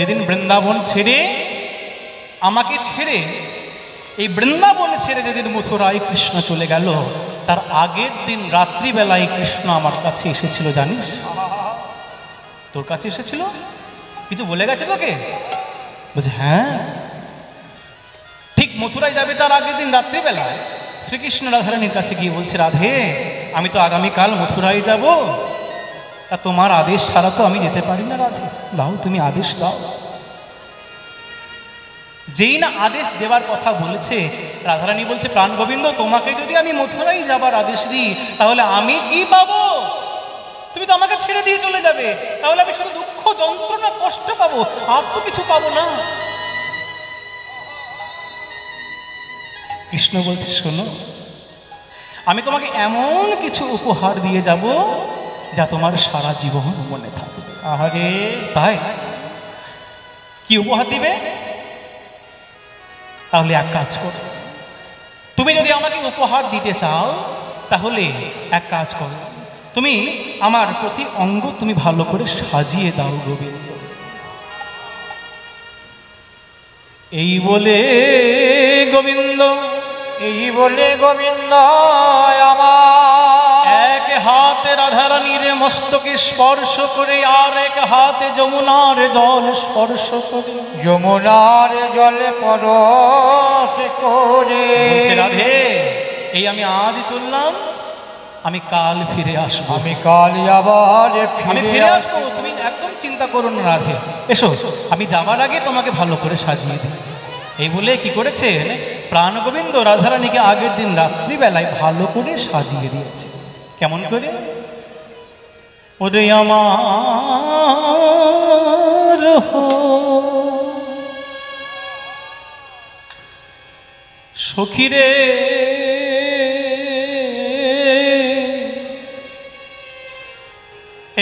যেদিন বৃন্দাবন ছেড়ে আমাকে ছেড়ে এই বৃন্দাবন ছেড়ে যেদিন মথুরায় কৃষ্ণ চলে গেল, তার আগের দিন রাত্রিবেলায় কৃষ্ণ আমার কাছে এসেছিল জানিস? তোর কাছে এসেছিল? কিছু বলে গেছে তোকে? বলছে হ্যাঁ। ঠিক মথুরায় যাবে তার আগের দিন রাত্রিবেলায় শ্রীকৃষ্ণ রাধারানীর কাছে গিয়ে বলছে, রাধে আমি তো আগামীকাল মথুরায় যাব, তা তোমার আদেশ ছাড়া তো আমি যেতে পারি না রাধে, দাও তুমি আদেশ দাও। যেই না আদেশ দেওয়ার কথা বলেছে, রাধারানী বলছে, প্রাণ গোবিন্দ তোমাকে যদি আমি মথুরায় যাবার আদেশ দিই তাহলে আমি কি পাবো? তুমি তো আমাকে ছেড়ে দিয়ে চলে যাবে, তাহলে আমি শুধু দুঃখ যন্ত্রণা কষ্ট পাবো, আর তো কিছু পাবো না। কৃষ্ণ বলছে, শোনো আমি তোমাকে এমন কিছু উপহার দিয়ে যাব যা তোমার সারা জীবন মনে থাকবে। আরে তাই? কি উপহার দিবে? তাহলে এক কাজ করো, তুমি যদি আমাকে উপহার দিতে চাও তাহলে এক কাজ করো, তুমি আমার প্রতি অঙ্গ তুমি ভালো করে সাজিয়ে দাও গোবিন্দ। এই বলে গোবিন্দ আমার এক হাতে রাধারানীর মস্তকে স্পর্শ করে আর এক হাতে যমুনার জল স্পর্শ করে, যমুনার জলে পরশ করে বলছে, রাধে এই আমি আজ চললাম, আমি কাল ফিরে আসবো, আমি কাল আবার আমি ফিরে আসবো, তুমি একদম চিন্তা করো না রাধে, এসো আমি যাবার আগে তোমাকে ভালো করে সাজিয়ে দিই। এই বলে কি করেছে, প্রাণ গোবিন্দ রাধারানীকে আগের দিন রাত্রিবেলায় ভালো করে সাজিয়ে দিয়েছে। কেমন করে? ওরে আমার সখীরে,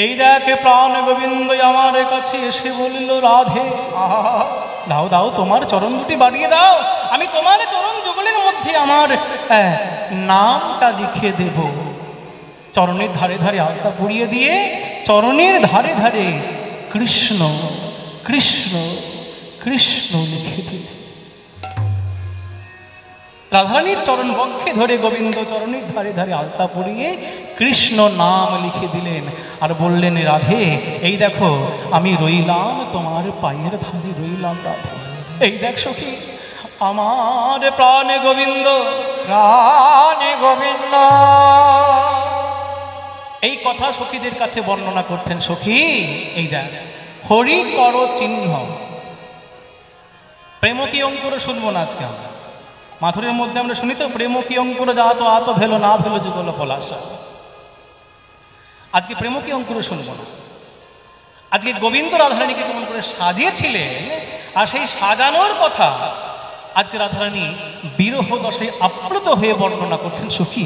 এই দেখে প্রাণ গোবিন্দ আমার কাছে এসে বলিল, রাধে দাও দাও তোমার চরণ দুটি বাড়িয়ে দাও, আমি তোমার চরণ যুগলের মধ্যে আমার নামটা লিখে দেব। চরণের ধারে ধারে আলতা পরিয়ে দিয়ে চরণের ধারে ধারে কৃষ্ণ কৃষ্ণ কৃষ্ণ লিখে দিল। রাধারানীর চরণ বক্ষে ধরে গোবিন্দ চরণের ধারে ধারে আলতা পরিয়ে কৃষ্ণ নাম লিখে দিলেন আর বললেন, রাধে এই দেখো আমি রইলাম তোমার পায়ের ধারে রইলাম রাধে। এই দেখ সখী আমার প্রাণে গোবিন্দ, প্রাণে গোবিন্দ। এই কথা সখীদের কাছে বর্ণনা করতেন। সখী এই দেখ হরি কর চিহ্ন, প্রেম কি অঙ্কুর শুনবো না আজকে আমরা। মাথুরের মধ্যে আমরা শুনি তো, প্রেম কি অঙ্কুর যাত আত ভেলো না ভেলো যুগল পলাশা। আজকে প্রেম কি অঙ্কুর শুনবো না, আজকে গোবিন্দ রাধারানীকে কেমন করে সাজিয়েছিলেন আর সেই সাজানোর কথা আজকে রাধারানী বিরহ দশায় আপ্লুত হয়ে বর্ণনা করছেন। সখী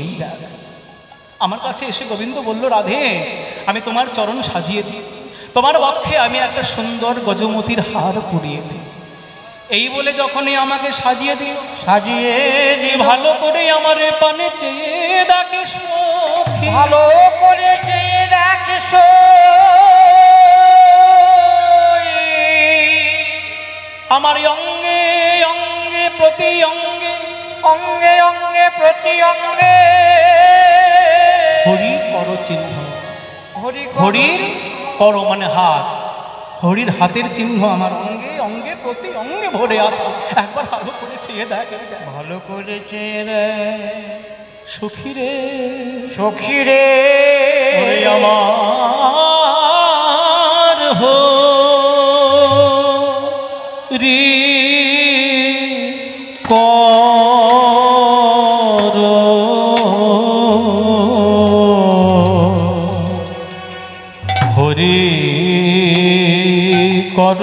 আমার কাছে এসে গোবিন্দ বলল, রাধে আমি তোমার চরণ সাজিয়ে দিই, তোমার বক্ষে আমি একটা সুন্দর গজমতির হার পরিয়ে দিই। এই বলে যখনই আমাকে সাজিয়ে দিল, সাজিয়ে দিল, ভালো করে আমার পানে চেয়ে দেখে সখী, ভালো করে চেয়ে দেখে আমার অঙ্গে অঙ্গে প্রতি অঙ্গে, অঙ্গে অঙ্গে প্রতি অঙ্গে হরি কর চিহ্ন। হরি হরির কর মানে হাত, হরির হাতের চিহ্ন আমার অঙ্গে অঙ্গে প্রতি অঙ্গে ভরে আছে। একবার ভালো করে চেয়ে দেখ, ভালো করে চেয়ে দেখ সখী রে, সখী রে আমার হরি কর হরি কর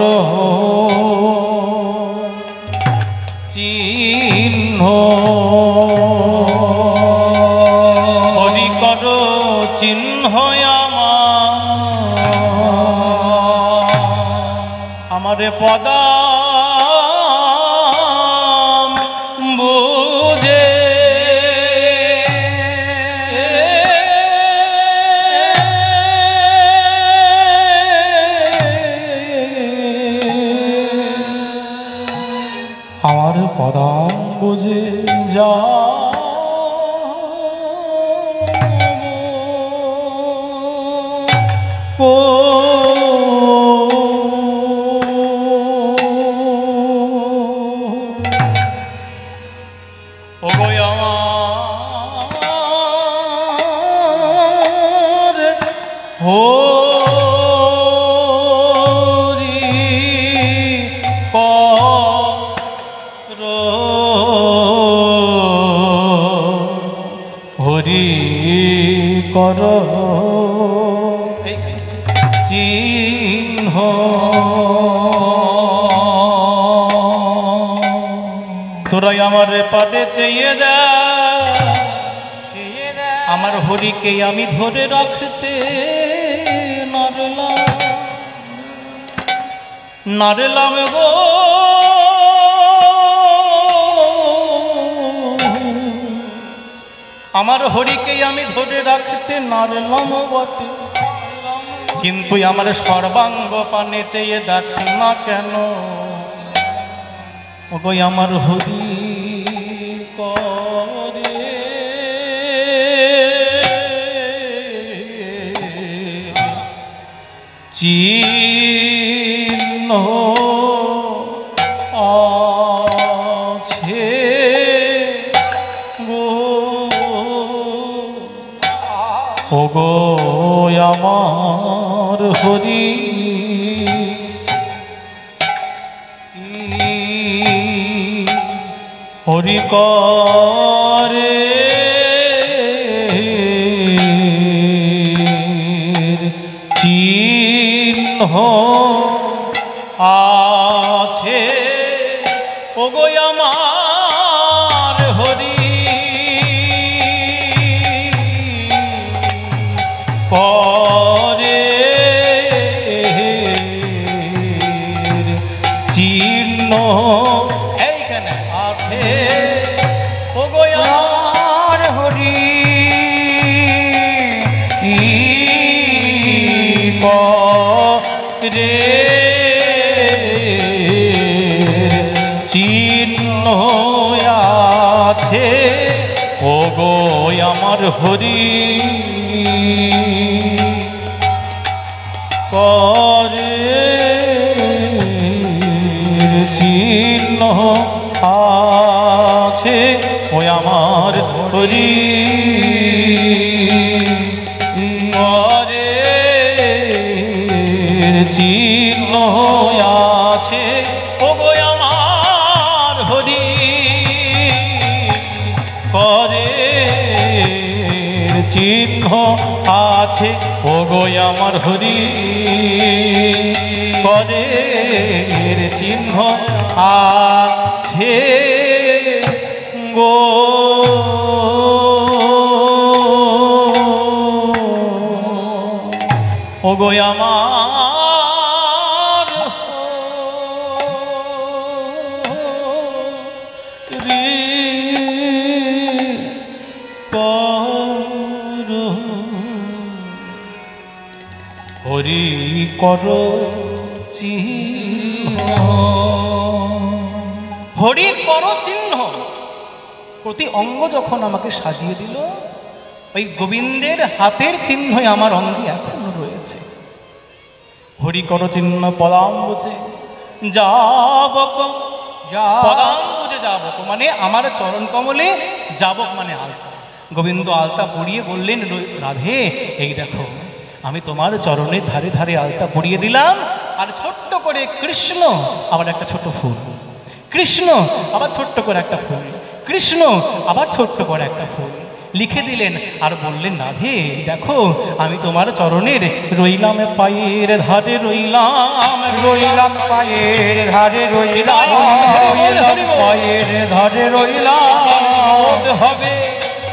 চিহ্ন, হরি কর চিহ্ন আমার পদা বুঝে পদাম্বুজে যা ও হরি কর চিহ্ন তোরাই আমার পাটে চেয়ে দে আমার হরিকে আমি ধরে রাখতে নারলাম গো আমার হরিকে আমি ধরে রাখতে নারলাম বটে, কিন্তু আমার সর্বাঙ্গ পানে চেয়ে দেখ না কেন ওগো আমার হরি করে চিহ্ন আছে ওগো আমার হরি হরি করে চিহ্ন আছে ওগো আমার হরি করে চিহ্ন এইখানে আছে ওগো আমার হরি করে চিহ্ন আছে ওগো আমার হরি করে চিহ্ন আছে ও আমার হরি করে চিহ্ন আছে ওগো আমার হরি করে চিহ্ন আছে ওগো আমার হরি করে চিহ্ন আছে গো ওগো আমার হরি হরি কর চিহ্ন হরি কর চিহ্ন প্রতি অঙ্গ যখন আমাকে সাজিয়ে দিল ওই গোবিন্দের হাতের চিহ্নই আমার অঙ্গে এখনো রয়েছে। হরি কর চিহ্ন পদাম্বুজে যাবক পদাম্বুজে যাবক মানে আমার চরণ কমলে যাবক মানে আলতা। গোবিন্দ আলতা পরিয়ে বললেন রাধে এই দেখো আমি তোমার চরণের ধারে ধারে আলতা পরিয়ে দিলাম, আর ছোট্ট করে কৃষ্ণ আবার একটা ছোট ফুল, কৃষ্ণ আবার ছোট্ট করে একটা ফুল, কৃষ্ণ আবার ছোট্ট করে একটা ফুল লিখে দিলেন। আর বললেন রাধে দেখো আমি তোমার চরণের রইলাম পায়ের ধারে রইলাম, রইলাম পায়ের ধারে রইলাম, পায়ের ধারে রইলাম হবে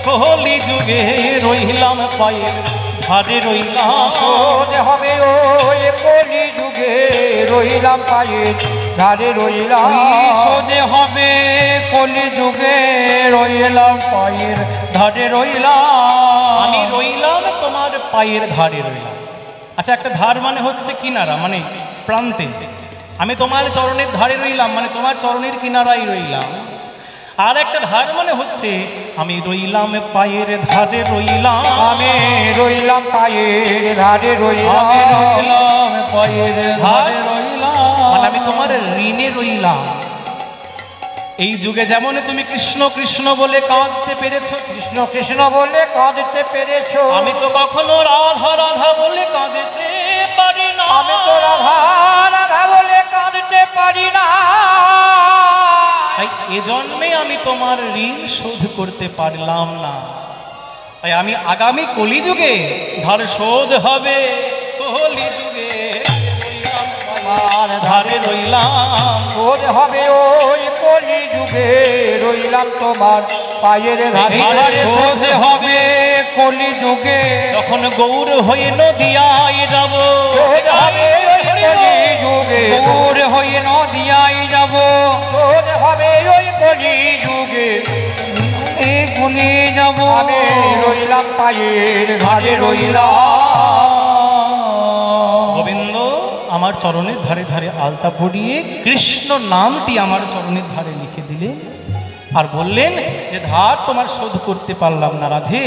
কলি যুগে রইলাম পায়ের ধারে রইলাম হবে ওই কলি যুগে রইলাম পায়ের ধারে রইলাম, সোজে হবে কলি যুগে রইলাম পায়ের ধারে রইলাম, আমি রইলাম তোমার পায়ের ধারে রইলাম। আচ্ছা একটা ধার মানে হচ্ছে কিনারা মানে প্রান্তে, আমি তোমার চরণের ধারে রইলাম মানে তোমার চরণের কিনারায় রইলাম। আর একটা ধার মানে হচ্ছে আমি রইলাম পায়ের ধারে রইলাম, আমি রইলাম পায়ের ধারে আমি রইলাম, রইলাম পায়ের ধারে রইলাম, মানে আমি তোমার ঋণে রইলাম। এই যুগে যেমন তুমি কৃষ্ণ কৃষ্ণ বলে কাঁদতে পেরেছো, কৃষ্ণ কৃষ্ণ বলে কাঁদতে পেরেছো, আমি তো কখনো রাধা রাধা বলে কাঁদতে পারি না। আমি তো রাধা রাধা বলে কাঁদতে পারি না। তাই এজন্যে আমি তোমার ঋণ শোধ করতে পারলাম না। তাই আমি আগামী কলিযুগে ধার শোধ হবে, কলিযুগে আমার ধারে রইলাম, শোধ হবে ওই কলি যুগে, রইলাম তোমার পায়ের ধারে। শোধ হবে কলি যুগে, যখন গৌর হয়ে নদিয়ায় যাব, শোধ হবে ওই কলি যুগে, গৌর হয়ে নদিয়ায় যাব, শোধ হবে ওই কলি যুগে, এ গুনে যাব, আমি রইলাম পায়ের ধারে রইলাম। গোবিন্দ আমার চরণের ধারে ধারে আলতা পড়িয়ে কৃষ্ণ নামটি আমার চরণের ধারে লিখে দিলে আর বললেন যে ধার তোমার শোধ করতে পারলাম না রাধে,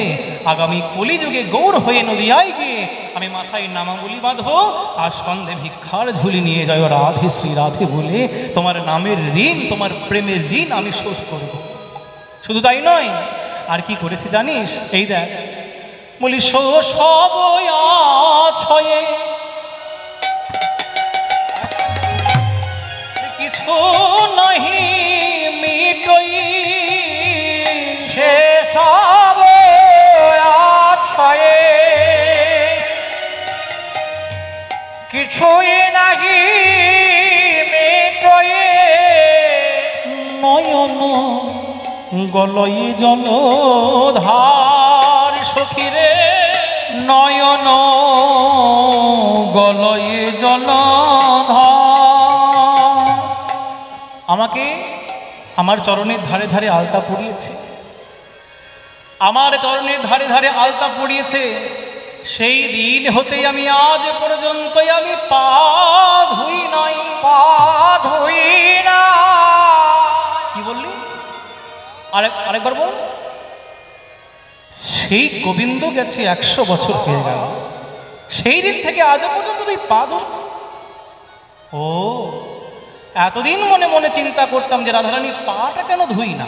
আগামী কলিযুগে গৌর হয়ে নদিয়ায় গিয়ে আমি মাথায় নামাবলি বাঁধবো আর সন্ধে ভিক্ষার ঝুলি নিয়ে যাই রাধে শ্রী রাধে বলে তোমার নামের ঋণ, তোমার প্রেমের ঋণ আমি শোধ করব। শুধু তাই নয়, আর কি করেছে জানিস? এই দেখ, বলি সব ছয়ে কিছু নাহি মিটই, সে সব আছয়ে কিছুই নাহি মিটয়ে, নয়ন গলয়ে জলধার সখিরে, নয়ন গলয়ে জলধার। আমাকে আমার চরণের ধারে ধারে আলতা পড়িয়েছে, আমার চরণের ধারে ধারে আলতা পড়িয়েছে। সেই দিন হতেই আমি আজ পর্যন্ত আমি পা ধুই নাই। পা ধুই না। কি বললি? আরেকবার বল। সেই গোবিন্দ গেছে 100 বছর হয়ে গেল, সেই দিন থেকে আজ পর্যন্ত তুই পা ধুস? ও, এতদিন মনে মনে চিন্তা করতাম যে রাধারানী পাটা কেন ধুই না।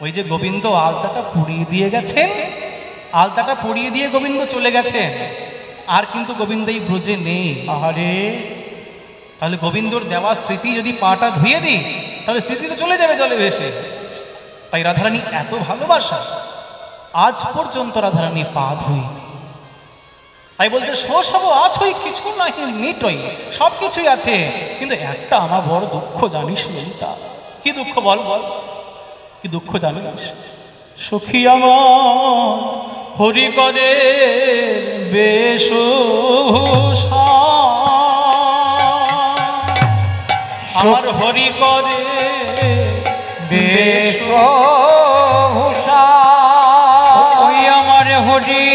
ওই যে গোবিন্দ আলতাটা পুড়িয়ে দিয়ে গেছেন, আলতাটা পুড়িয়ে দিয়ে গোবিন্দ চলে গেছেন, আর কিন্তু গোবিন্দ এই ব্রজে নেই। আরে তাহলে গোবিন্দর দেওয়া স্মৃতি যদি পাটা ধুয়ে দিই তাহলে স্মৃতি তো চলে যাবে জলে ভেসে। তাই রাধারানী এত ভালোবাসা, আজ পর্যন্ত রাধারানী পা ধুই। তাই বলছে সব আছই কিছু নাহি মিটই, সব কিছুই আছে, কিন্তু একটা আমার বড় দুঃখ জানিস ললিতা। কি দুঃখ বল বল, কি দুঃখ জানিস? সখী আমার হরি করে বেশভূষা, আমার হরি করে বেশভূষা, ওই আমার হরি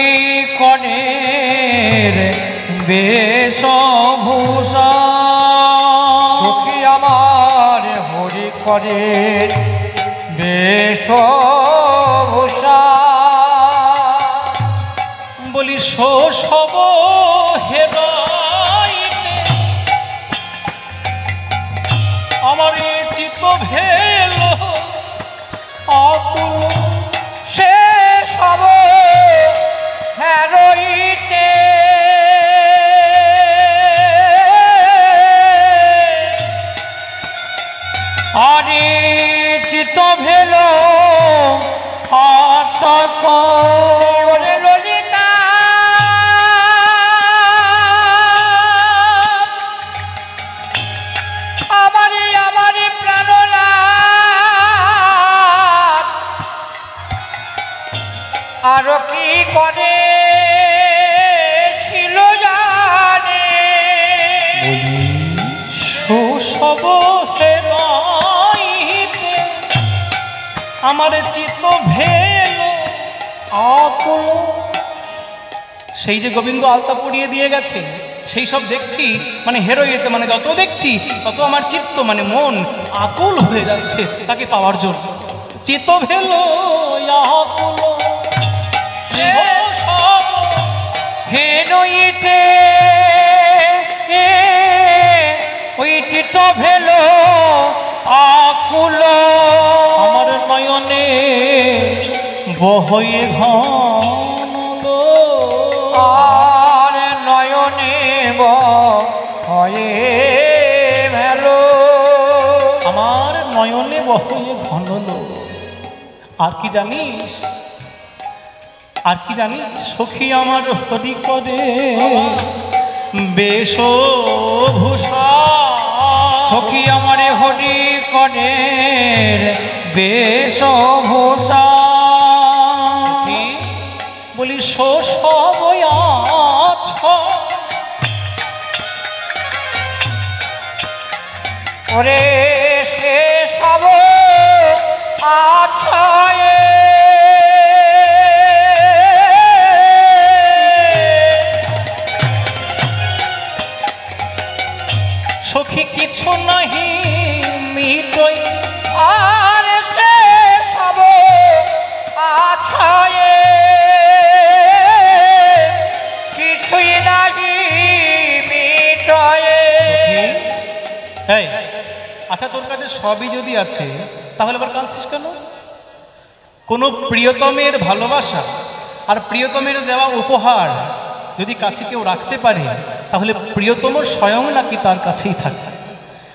কনের বেশভূষা। সখী আমার হরি করে বেশভূষা, বলি সব হেরাইতে আমার চিত্ত ভেল আকুল, সে সব হেরইতে আরে চিত ভেল আতক, ওরে ললিতা আমারি প্রাণনাথ, আরো কি করে ছিল জানে, সব হেরাইতে আমার চিত্ত ভেল আকুল। সেই যে গোবিন্দ আলতা পড়িয়ে দিয়ে গেছে, সেই সব দেখছি মানে হেরোইতে, মানে যত দেখছি তত আমার চিত্ত মানে মন আকুল হয়ে যাচ্ছে তাকে পাওয়ার জন্য। চিত ভেল আকুল সব হে নইতে ওই চিত ভেল আকুল আমার নয়নে বহয়ে ঘন আর নয়নে হয়ে মেলো আমার নয়নে বহয়ে ঘন আর কি জানিস আর কি জানিস সখী আমার হরি করে বেশভূষা সখী আমারে হরি করে বেশভূষা সখী বলি সবয়াছ ওরে সে সব আছায়ে সখী কিছু নাহি মিটই আর সে সব আছায়ে কিছুই নাহি মিটয়ে এই আচ্ছা তোর কাছে সবই যদি আছে তাহলে আবার কাঁদছিস কেন? কোনো প্রিয়তমের ভালোবাসা আর প্রিয়তমের দেওয়া উপহার যদি কাছে কেউ রাখতে পারে তাহলে প্রিয়তম স্বয়ং নাকি তার কাছেই থাকে।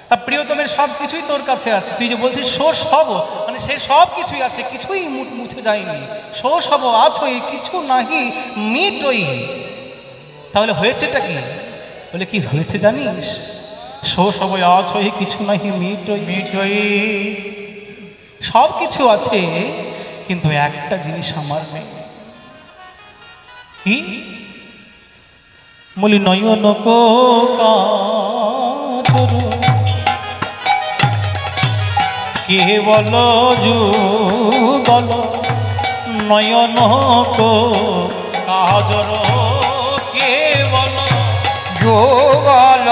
তা প্রিয়তমের সব কিছুই তোর কাছে আছে, তুই যে বলছিস সব মানে সেই সব কিছুই আছে, কিছুই মুছে যায়নি। সব আছই কিছু নাহি মিটই, তাহলে হয়েছেটা কি? বলে কি হয়েছে জানিস? সব আছই কিছু নাহি মিটই মিটই সব কিছু আছে কিন্তু একটা জিনিস আমার নেই। কি? বলি নয়ন কাজর কে বল যুগল নয়ন কাজর কে বল যুগল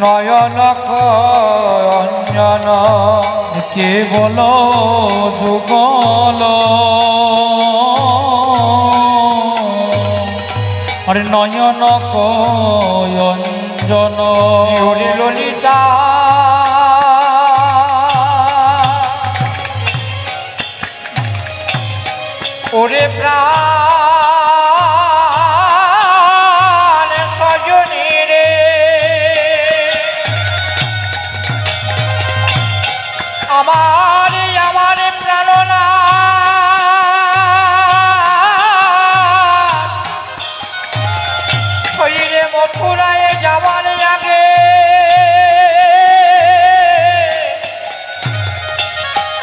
নয়ন অঞ্জন কে বল যুগল আরে নয়ন কয়ঞ্জন ওরে ললিতা ওরে প্রাণ সজনী রে আমার প্রাণনা শরীরে মথুরায় যাওয়ার আগে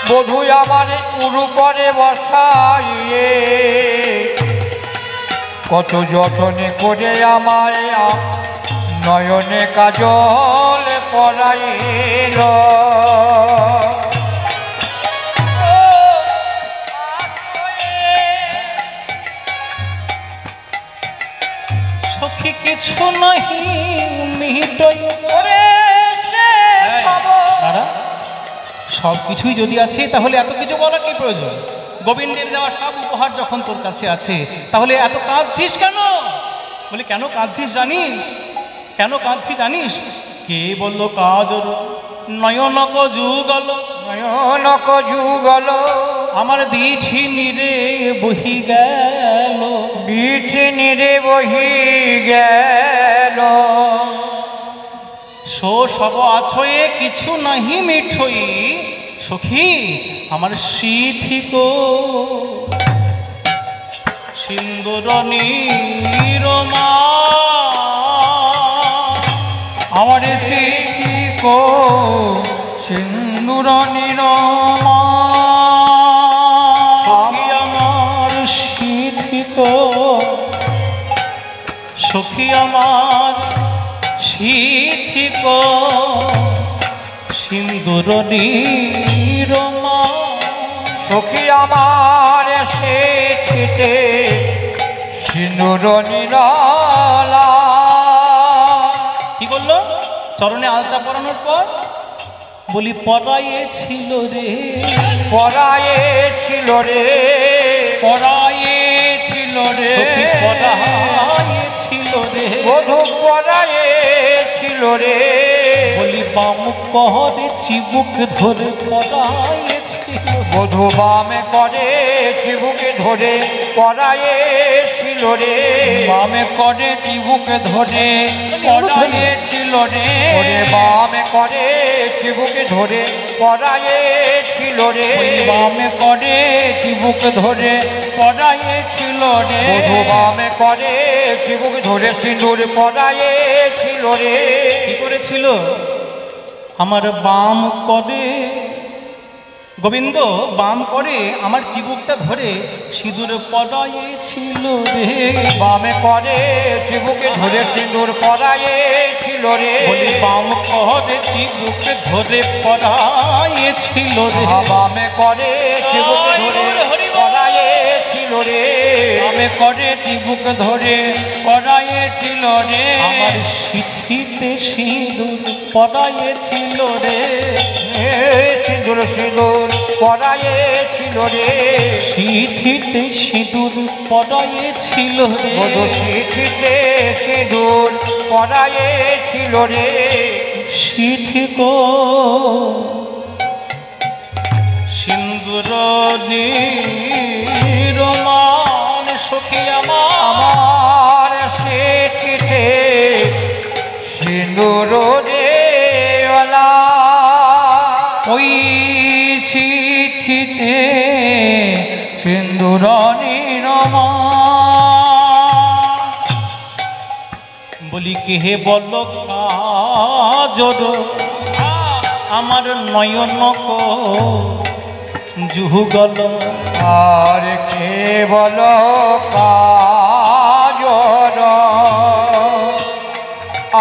বধূ আমার উরু করে বসাইয়ে কত যতনে করে আমার নয়নে কাজল পরাইল সখী কিছু নাহি মিটই ওরে সে সব দাদা সব কিছুই যদি আছে তাহলে এত কিছু বলার কি প্রয়োজন? গোবিন্দের দেওয়া সব উপহার যখন তোর কাছে আছে তাহলে এত কাঁদছিস কেন? বলে কেন কাঁদছিস জানিস? কেন কাঁদছিস জানিস? কে বললো কাজর নয়নক যুগল নয়নক যুগল আমার দিঠি নিরে বহি গেল বিচি নিরে বহি গেল সব আছয়ে কিছু নাহি মিঠই সখী আমার সিথিক সিন্দুর নিরমা আমার সিথিক সিন্দুর নিরমা সখী আমার সিথিক সখী আমার সিথিক সিন্দুর নিরমা সখী আমার সে ছিটে সিন্দুর নিরলা কি করলো? চরণে আলতা পরানোর পর বলি পরায়ে ছিল রে, পরায়ে ছিল রে, পরায়ে ছিল রে, সখী পরায়ে ছিল রে, বধূ পরায়ে ছিল রে, বলি বাম কহরে চিবুক ধরে পরায়ে ছিল, বধূ বামে করে চিবুকে ধরে পরায়ে ছিল রে, বামে করে চিবুকে ধরে পরায়ে ছিল রে, ওরে বামে করে চিবুকে ধরে পরায়ে ছিল রে, বামে করে চিবুকে ধরে পরায়ে ছিল রে, বধূ বামে করে চিবুকে ধরে সিঁদুর পরায়ে ছিল রে। কি করেছিল? আমার বাম করে, গোবিন্দ বাম করে আমার চিবুকটা ধরে সিঁদুর পরায়ে ছিল রে, বামে করে চিবুকে ধরে সিঁদুর পরায়ে ছিল রে, বলি বাম করে চিবুক ধরে পরায়ে ছিল রে, বামে করে চিবুকে ধরে পরায়ে ছিল রে, বামে করে চিবুক ধরে পরায়ে ছিল রে, আমার সিঁথিতে সিঁদুর পরায়ে ছিল রে, সিঁদুর সিঁদুর পরায়ে ছিল রে, সিঁথিতে সিঁদুর পরায়ে ছিল রে, বধূ সিঁথিতে সিঁদুর পরায়ে ছিল রে, সিঁথি গো সিন্দুর নিরমান সখী আমার সিঁথিতে সিঁদুর দেওয়ালা, ওই চিঠিতে সিন্দুর নিরমা, বলি কে বল কাজর আমার নয়ন যুগল, আর কে বল কাজর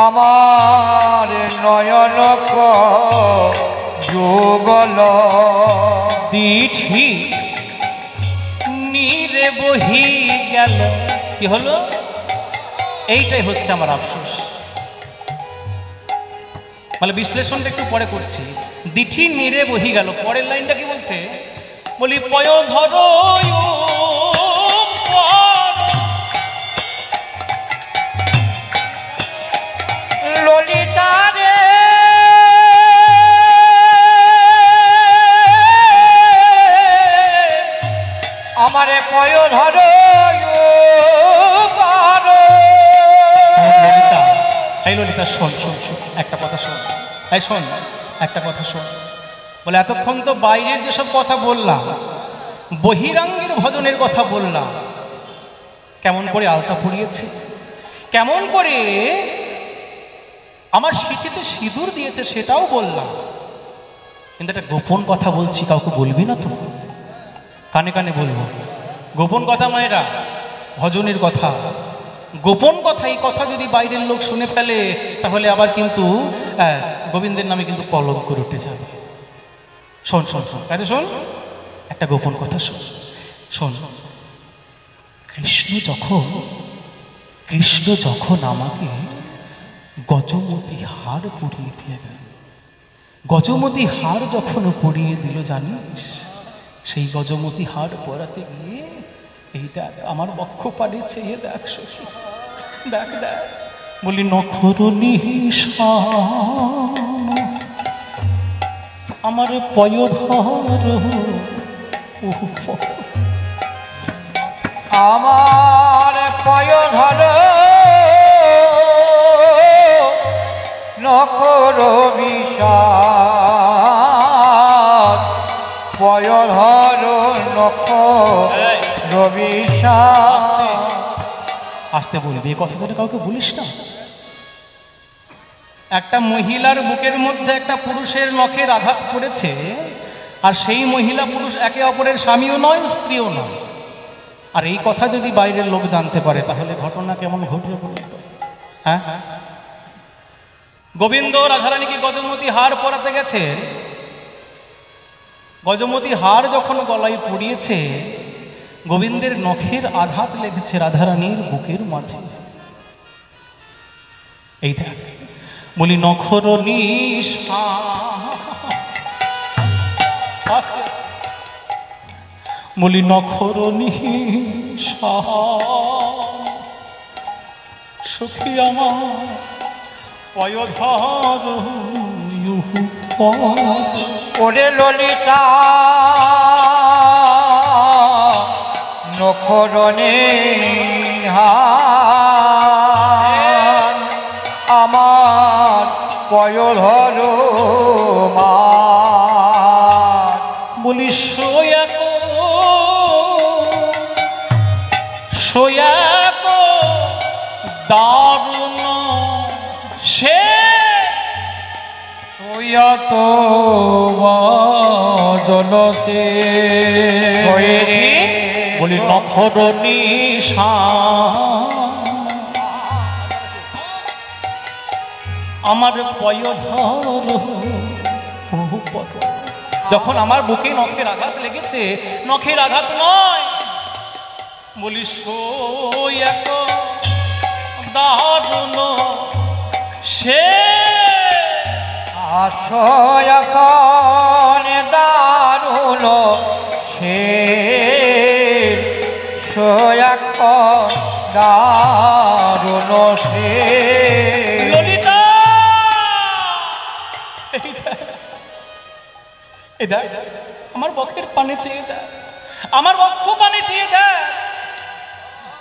আমার নয়ন যুগল, দিঠি নীরে বহি গেল। কি হলো? এইটাই হচ্ছে আমার আফসোস। মানে বিশ্লেষণটা একটু পরে করছি। দিঠি নীরে বহি গেল, পরের লাইনটা কি বলছে? বলি পয় ধরো ললিতা রে আমারে পয় ধরো ললিতা, এই ললিতা শোন শোন শোন, একটা কথা শোন, এই শোন একটা কথা শোন। বলে এতক্ষণ তো বাইরের যেসব কথা বললাম, বহিরাঙ্গের ভজনের কথা বললাম, কেমন করে আলতা পরিয়েছে, কেমন করে আমার সিঁথিতে সিঁদুর দিয়েছে সেটাও বললাম, কিন্তু একটা গোপন কথা বলছি, কাউকে বলবি না তো? কানে কানে বলবো। গোপন কথা মায়েরা, ভজনের কথা, গোপন কথা। এই কথা যদি বাইরের লোক শুনে ফেলে তাহলে আবার কিন্তু গোবিন্দের নামে কিন্তু কলঙ্ক উঠে যাবে। শোন শোন শোন, আরে শোন, একটা গোপন কথা শোন শোন। কৃষ্ণ যখন আমাকে গজমতি হার পরিয়ে দিয়ে গেল, গজমতি হার যখন পরিয়ে দিল জানিস, সেই গজমতি হার পরাতে গিয়ে এই দেখ আমার বক্ষ পাড়ে চেয়ে দেখ সখী, দেখ দেখ, বলি নখর নিঃসান আমার পয়ধর, আমার পয় ধর নখর বিষাদ, পয় ধর নখর বিষাদ। আসতে বলবি, এ কথা যেন কাউকে বলিস না। একটা মহিলার বুকের মধ্যে একটা পুরুষের নখের আঘাত পড়েছে, আর সেই মহিলা পুরুষ একে অপরের স্বামীও নয়, স্ত্রীও নয়। আর এই কথা যদি বাইরের লোক জানতে পারে তাহলে ঘটনা কেমন ঘটবে বলুন তো? হ্যাঁ, গোবিন্দ রাধারানীকে গজমতি হার পরাতে গেছে, গজমতি হার যখন গলায় পরিয়েছে, গোবিন্দের নখের আঘাত লেগেছে রাধারানীর বুকের মাঝে। এই দেখ, বলি নখর নিঃসান আস্তে বলি নখরণী সখী আমার পয়ধর ওরে ললিতা নখরণে হার আমার পয়ধর মা বলি সোয়াক দারুণ সে সৈয়ত জলসে শরীরে বলি নখরণী আমার পয়ধর যখন আমার বুকে নখের আঘাত লেগেছে, নখের আঘাত নয়, বলি সোয়াক দারুণ সে আসয়খন দারুণ সে সয়াখন দারুণ সে ললিতা এই দেখ আমার বক্ষের পানে চেয়ে যায়, আমার বক্ষ পানে চেয়ে যায়,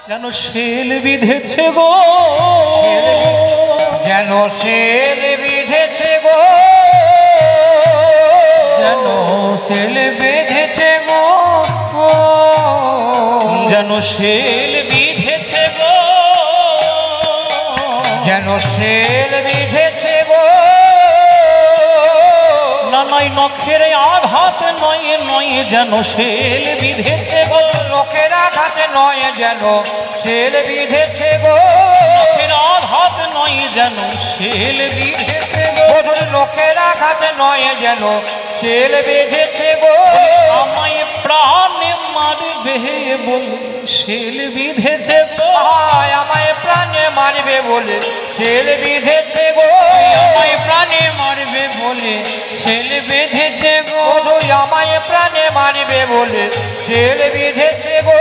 যেন শেল বিধেছে গো, যেন শেল বিধেছে গো, যেন শেল বেঁধেছে গো, যেন শেল বিধেছে গো, যেন শেল বিধেছে গো, না নয় নখের আঘাত নয় নয় যেন শেল বিধেছে গো, নখের আঘাত নয় যেন শেল বিধেছে গো, নখের আঘাত নয় যেন শেল বিধেছে গো, বধুর নখের আঘাত নয় যেন শেল বেঁধেছে গো, আমায় প্রাণে মারবে বলে শেল বিধেছে গো, হায় আমায় প্রাণে মারবে বলে শেল বিধেছে গো, আমায় প্রাণে মারবে বলে শেল বেঁধেছে গো, বধু আমায় প্রাণে মারবে বলে শেল বিধেছে গো,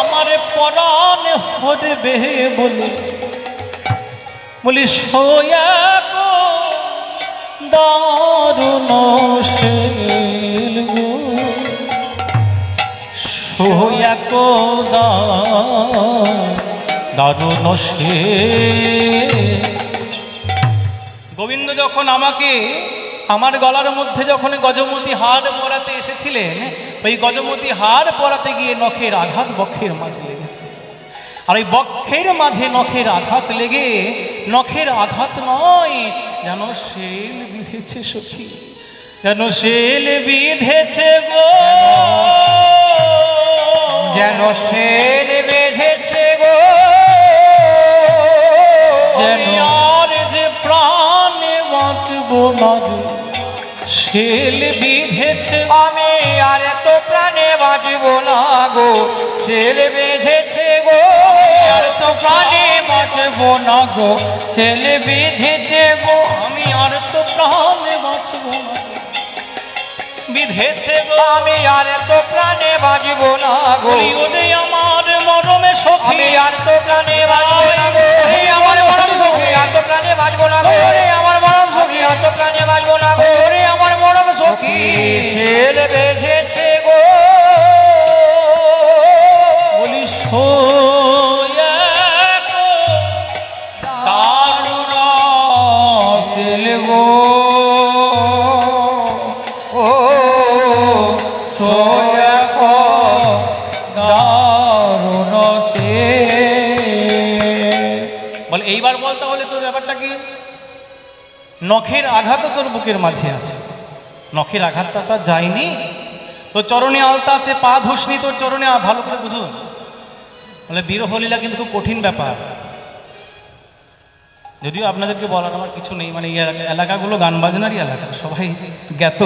আমার পরাণ হরবে বলে বলি সোয়াক দারুণ শেল গো, সোয়াক দারুণ শেল। গোবিন্দ যখন আমাকে আমার গলার মধ্যে যখন গজমতি হার পরাতে এসেছিলেন, ওই গজমতি হার পরাতে গিয়ে নখের আঘাত বক্ষের মাঝে লেগেছে, আর ওই বক্ষের মাঝে নখের আঘাত লেগে, নখের আঘাত নয় যেন শেল বিধেছে সখী, যেন শেল বিধেছে গো, যেন শেল বেঁধেছে গো, যেন আর যে প্রাণে বাঁচব না রে, শেল বিধেছে আমি আর এত প্রাণে বাঁচব না গো, শেল বেঁধেছে গো, আর তো প্রাণে বাঁচব না গো, শেল বেঁধেছে গো, আমি আর তো প্রাণে বাঁচব না, বিধেছে গো, আমি আর এত প্রাণে বাঁচব না গো, বলি ওরে আমার মরমে সখী, আমি আর তো প্রাণে বাঁচব না গো, এই আমার মরম সখী, আর তো প্রাণে বাঁচব না গো, ওরে আমার মরম আমি সখী, আর তো প্রাণে বাঁচব না গো, ওরে আমার মরম সখী, শেল বেঁধেছে গো, বলি সোয়াক দারুণ শেল গো, ও সোয়াখন দারুণ শেল। বলে এইবার বলতে হলে তোর ব্যাপারটা কি, নখের আঘাত তোর বুকের মাঝে আছে, নখের আঘাতটা তার যায়নি, তোর চরণে আলতা আছে, পা ধুসনি তোর চরণে, ভালো করে বুঝুন। বলে বিরহলীলা কিন্তু খুব কঠিন ব্যাপার, যদিও আপনাদেরকে বলার আমার কিছু নেই, মানে এই এলাকাগুলো গান বাজনারই এলাকা, সবাই জ্ঞাত,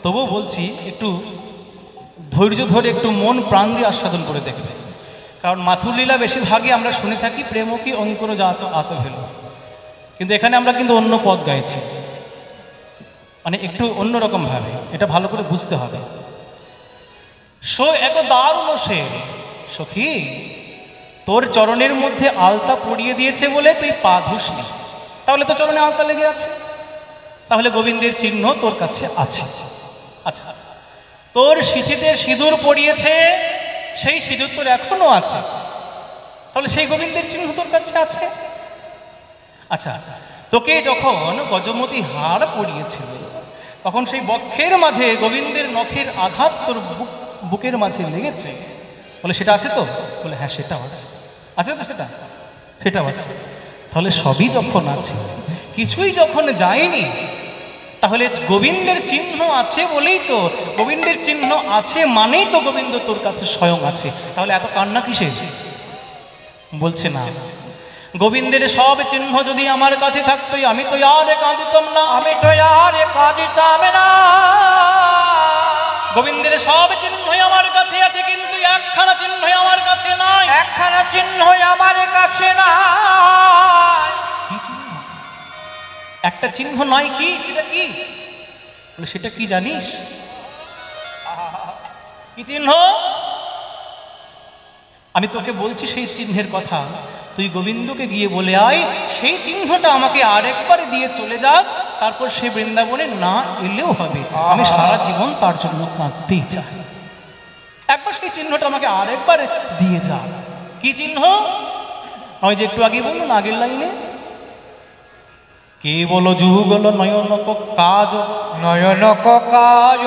তবুও বলছি একটু ধৈর্য ধরে একটু মন প্রাণ দিয়ে আস্বাদন করে দেখবে, কারণ মাথুরলীলা বেশিরভাগই আমরা শুনে থাকি প্রেম কি অঙ্কুর জাত আত ভেল, কিন্তু এখানে আমরা কিন্তু অন্য পদ গাইছি। মানে একটু অন্যরকম ভাবে, এটা ভালো করে বুঝতে হবে। এত দারুণ সখী, তোর চরণের মধ্যে আলতা পরিয়ে দিয়েছে বলে তুই পা ধুসনি, তাহলে তো চরণে আলতা লেগে আছে, তাহলে গোবিন্দের চিহ্ন তোর কাছে আছে। আচ্ছা, তোর সিঁথিতে সিঁদুর পরিয়েছে, সেই সিঁদুর তোর এখনো আছে, তাহলে সেই গোবিন্দের চিহ্ন তোর কাছে আছে। আচ্ছা, তোকে যখন গজমতি হাড় পরিয়েছিল, তখন সেই বক্ষের মাঝে গোবিন্দের নখের আঘাত তোর বুকের মাঝে লেগেছে, বলে সেটা আছে তো? বলে হ্যাঁ সেটাও আছে। আছে তো সেটাও আছে। তাহলে সবই যখন আছে, কিছুই যখন যায়নি, তাহলে গোবিন্দের চিহ্ন আছে বলেই তো, গোবিন্দের চিহ্ন আছে মানেই তো গোবিন্দ তোর কাছে স্বয়ং আছে। তাহলে এত কান্না কিসের? বলছে না, গোবিন্দের সব চিহ্ন যদি আমার কাছে থাকতো, আমি তো আর কাঁদিতাম না, আমি তো আর কাঁদিতাম না। গোবিন্দের সব চিহ্নই আমার কাছে আছে, কিন্তু একখানা চিহ্ন আমার কাছে নাই। একখানা চিহ্ন আমার কাছে না। কি চিহ্ন? একটা চিহ্ন নয়, কি সেটা? কি বলে সেটা কি জানিস? কি চিহ্ন? আমি তোকে বলছি সেই চিহ্নের কথা, তুই গোবিন্দকে গিয়ে বলে আয়, সেই চিহ্নটা আমাকে আরেকবার দিয়ে চলে যাক, তারপর সে বৃন্দাবনে না এলেও হবে, আমি সারা জীবন তার জন্য কাঁদতেই চাই। একবার সেই চিহ্নটা আমাকে আরেকবার দিয়ে যা। কি চিহ্ন? ওই যে একটু আগে বলুন আগের লাইনে, কে বলো যুগল নয়ন কাজ, নয়ন কাজ,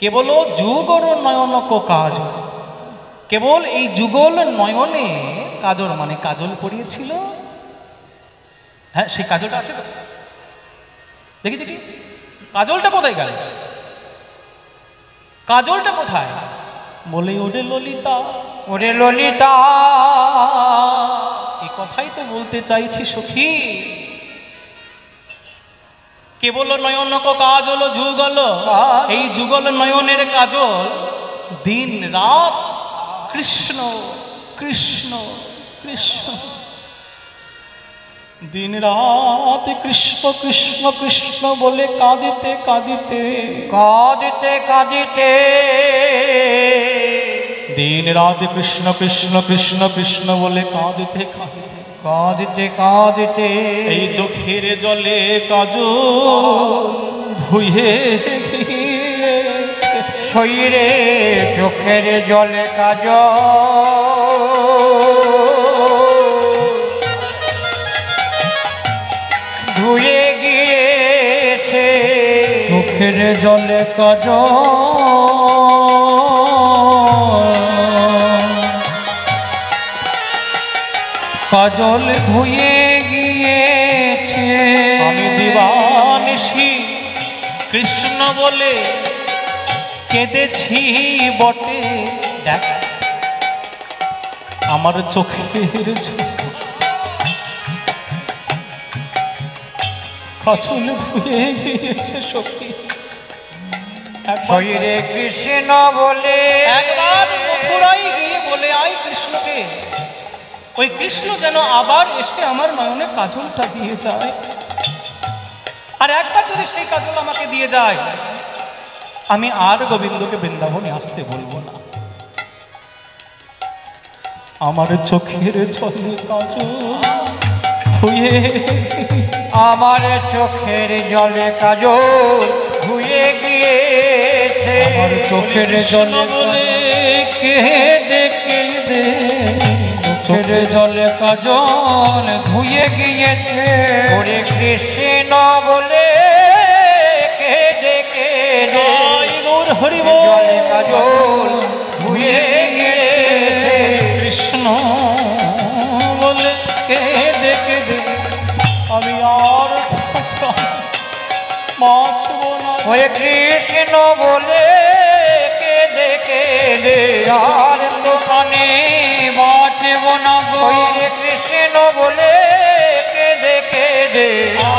কেবল যুগল নয়ন কাজ, কেবল এই যুগল নয়নে কাজল, মানে কাজল পরিয়েছিল। হ্যাঁ, সেই কাজলটা আছে তো? দেখি দেখি, কাজলটা কোথায় গেল? কাজলটা কোথায়? বলে ওরে ললিতা, ওরে ললিতা। এই কথাই তো বলতে চাইছি সখী। কেবল নয়ন কাজল যুগল, এই যুগল নয়নের কাজল দিন রাত কৃষ্ণ কৃষ্ণ কৃষ্ণ, দিন রাত কৃষ্ণ কৃষ্ণ কৃষ্ণ বলে কাঁদিতে কাঁদিতে, কাঁদিতে কাঁদিতে, দিন রাত কৃষ্ণ কৃষ্ণ কৃষ্ণ কৃষ্ণ বলে কাঁদিতে কাঁদিতে, কাঁদিতে কাঁদিতে, এই চোখের জলে কাজল ধুয়ে গিয়েছে। শরীরে চোখের জলে কাজ ধুয়ে গিয়েছে, চোখের জলে কাজল কাজল ধুয়ে গিয়েছে। আমি দিবানিশি কৃষ্ণ বলে কেঁদেছি বটে, দেখ আমার চোখের কাজল ধুয়ে গিয়েছে সখী। শরীরে কৃষ্ণ বলে, একবার মথুরায় গিয়ে বলে আয় কৃষ্ণকে, ওই কৃষ্ণ যেন আবার এসে আমার নয়নে কাজলটা দিয়ে যায়। আর একবার যদি সেই কাজল আমাকে দিয়ে যায়, আমি আর গোবিন্দকে বৃন্দাবনে আসতে বলবো না। আমার চোখের জলে কাজল ধুয়ে, আমার চোখের জলে কাজল ধুয়ে গিয়েছে, আমার চোখের জলে বলে কেঁদে কেঁদে, চোখের জলে কাজল ধুয়ে গিয়েছে। ওরে কৃষ্ণ বলে কেঁদে কেঁদে, হরিবল জলে কাজল ধুয়ে গিয়েছে, কৃষ্ণ বলে কেঁদে কেঁদে, আমি আর বাঁচব না। ওরে কৃষ্ণ বলে কেঁদে কেঁদে, আর তো প্রাণে বাঁচব না গো, শরীরে কৃষ্ণ বলে কেঁদে কেঁদে,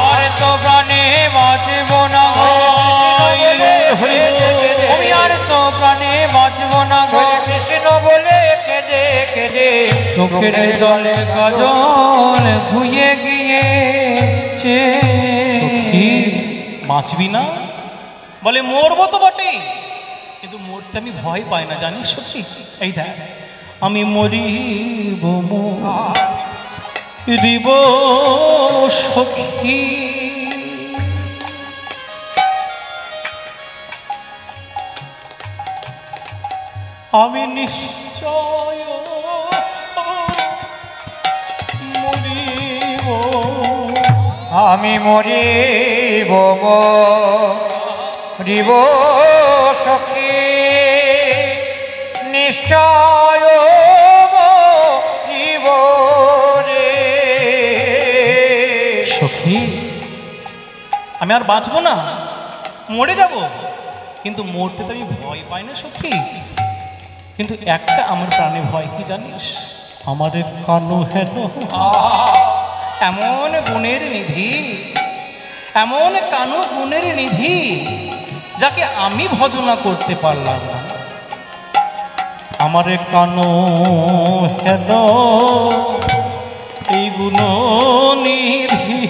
আর তো প্রাণে বাঁচব না গো, আমি আর তো প্রাণে বাঁচব না গো। শরীরে কৃষ্ণ বলে কেঁদে কেঁদে, চোখের জলে কাজল ধুয়ে গিয়েছে। বাঁচবি না? বলে মরবো তো বটেই, কিন্তু মরতে আমি ভয় পাই না, জানিস সখী? এই দেখ, আমি মরিব মরিব সখী, আমি নিশ্চয় মরিব। আমি মরিব মরিব সখী, নিশ্চয় মরিব রে। সখী, আমি আর বাঁচবো না, মরে যাব, কিন্তু মরতে তো আমি ভয় পাই না সখী। কিন্তু একটা আমার প্রাণে ভয়, কি জানিস? আমার কানু হেন এমন গুণের নিধি, এমন কানু গুণের নিধি, যাকে আমি ভজনা করতে পারলাম না। আমার কানু হেন এই গুণ নিধি,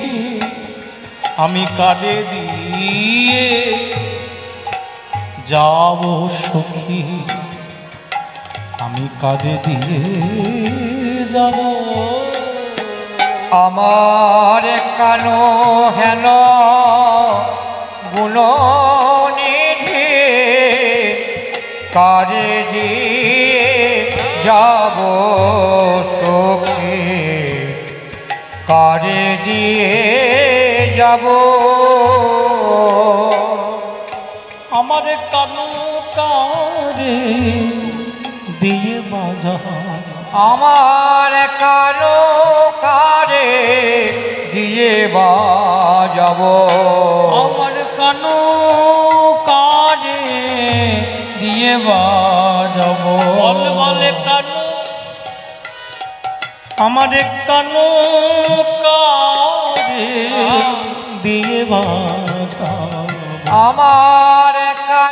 আমি কাঁদে দিয়ে যাব সখী, আমি কাঁদে দিয়ে যাব। আমার কানো হেন গুণ নিধি, কারে দিয়ে যাব সখী, কারে দিয়ে যাব। আমার কানু কারে দিয়ে বাজা, আমার কানো কারে দিয়ে বাজাব। আমার কানু কারে দিয়ে বাজাবো। বল বলে কানু, আমার কানু কারে দিয়ে বাজা। আমার